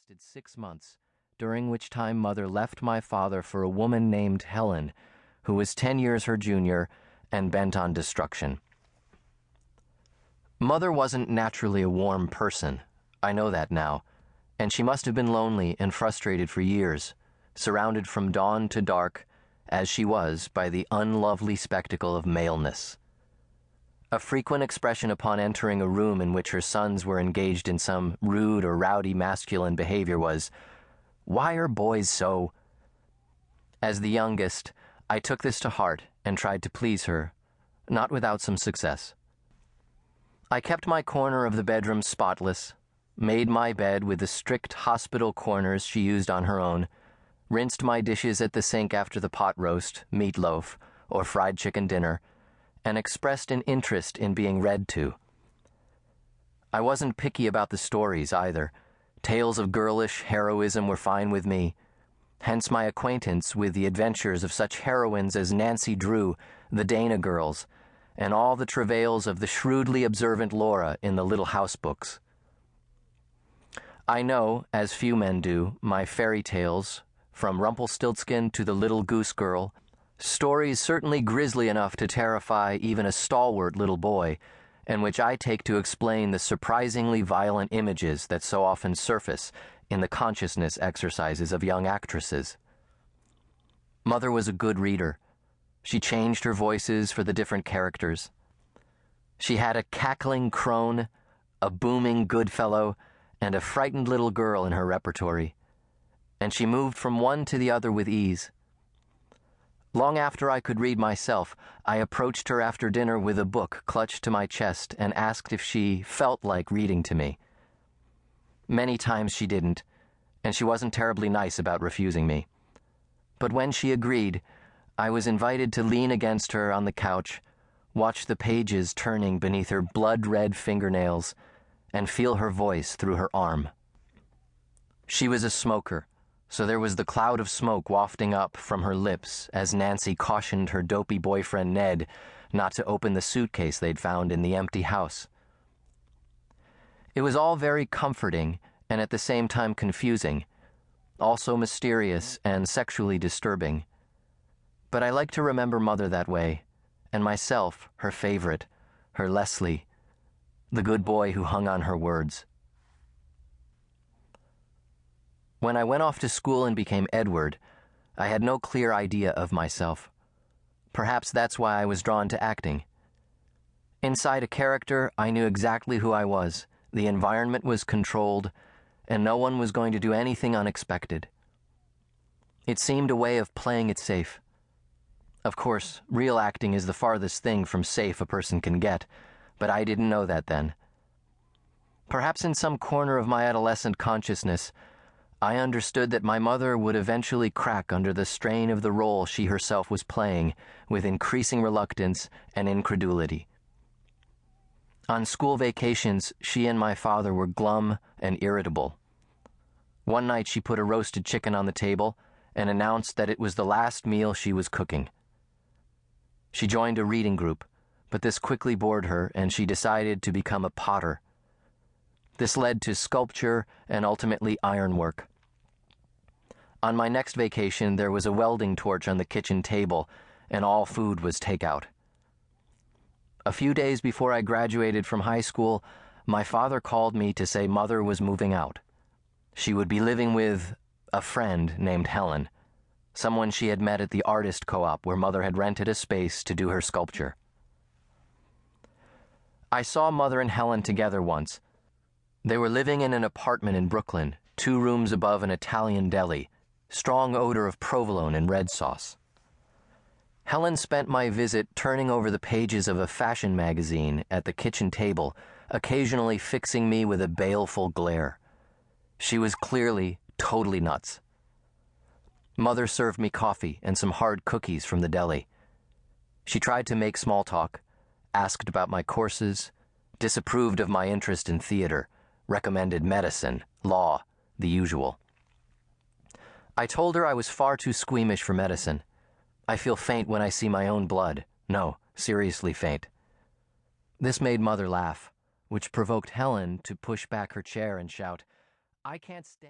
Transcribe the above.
lasted 6 months, during which time Mother left my father for a woman named Helen, who was 10 years her junior and bent on destruction. Mother wasn't naturally a warm person. I know that now, and she must have been lonely and frustrated for years, surrounded from dawn to dark, as she was, by the unlovely spectacle of maleness. A frequent expression upon entering a room in which her sons were engaged in some rude or rowdy masculine behavior was, "Why are boys so?" As the youngest, I took this to heart and tried to please her, not without some success. I kept my corner of the bedroom spotless, made my bed with the strict hospital corners she used on her own, rinsed my dishes at the sink after the pot roast, meatloaf, or fried chicken dinner, and expressed an interest in being read to. I wasn't picky about the stories either. Tales of girlish heroism were fine with me, hence my acquaintance with the adventures of such heroines as Nancy Drew, the Dana Girls, and all the travails of the shrewdly observant Laura in the Little House books. I know, as few men do, my fairy tales, from Rumpelstiltskin to the Little Goose Girl, stories certainly grisly enough to terrify even a stalwart little boy, and which I take to explain the surprisingly violent images that so often surface in the consciousness exercises of young actresses. Mother was a good reader. She changed her voices for the different characters. She had a cackling crone, a booming Goodfellow, and a frightened little girl in her repertory, and she moved from one to the other with ease. Long after I could read myself, I approached her after dinner with a book clutched to my chest and asked if she felt like reading to me. Many times she didn't, and she wasn't terribly nice about refusing me. But when she agreed, I was invited to lean against her on the couch, watch the pages turning beneath her blood-red fingernails, and feel her voice through her arm. She was a smoker, so there was the cloud of smoke wafting up from her lips as Nancy cautioned her dopey boyfriend Ned not to open the suitcase they'd found in the empty house. It was all very comforting and at the same time confusing, also mysterious and sexually disturbing. But I like to remember Mother that way, and myself her favorite, her Leslie, the good boy who hung on her words. When I went off to school and became Edward, I had no clear idea of myself. Perhaps that's why I was drawn to acting. Inside a character, I knew exactly who I was, the environment was controlled, and no one was going to do anything unexpected. It seemed a way of playing it safe. Of course, real acting is the farthest thing from safe a person can get, but I didn't know that then. Perhaps in some corner of my adolescent consciousness, I understood that my mother would eventually crack under the strain of the role she herself was playing with increasing reluctance and incredulity. On school vacations, she and my father were glum and irritable. One night she put a roasted chicken on the table and announced that it was the last meal she was cooking. She joined a reading group, but this quickly bored her and she decided to become a potter. This led to sculpture and ultimately ironwork. On my next vacation, there was a welding torch on the kitchen table, and all food was takeout. A few days before I graduated from high school, my father called me to say Mother was moving out. She would be living with a friend named Helen, someone she had met at the artist co-op where Mother had rented a space to do her sculpture. I saw Mother and Helen together once. They were living in an apartment in Brooklyn, 2 rooms above an Italian deli, strong odor of provolone and red sauce. Helen spent my visit turning over the pages of a fashion magazine at the kitchen table, occasionally fixing me with a baleful glare. She was clearly totally nuts. Mother served me coffee and some hard cookies from the deli. She tried to make small talk, asked about my courses, disapproved of my interest in theater, recommended medicine, law, the usual. I told her I was far too squeamish for medicine. I feel faint when I see my own blood. No, seriously faint. This made Mother laugh, which provoked Helen to push back her chair and shout, "I can't stand..."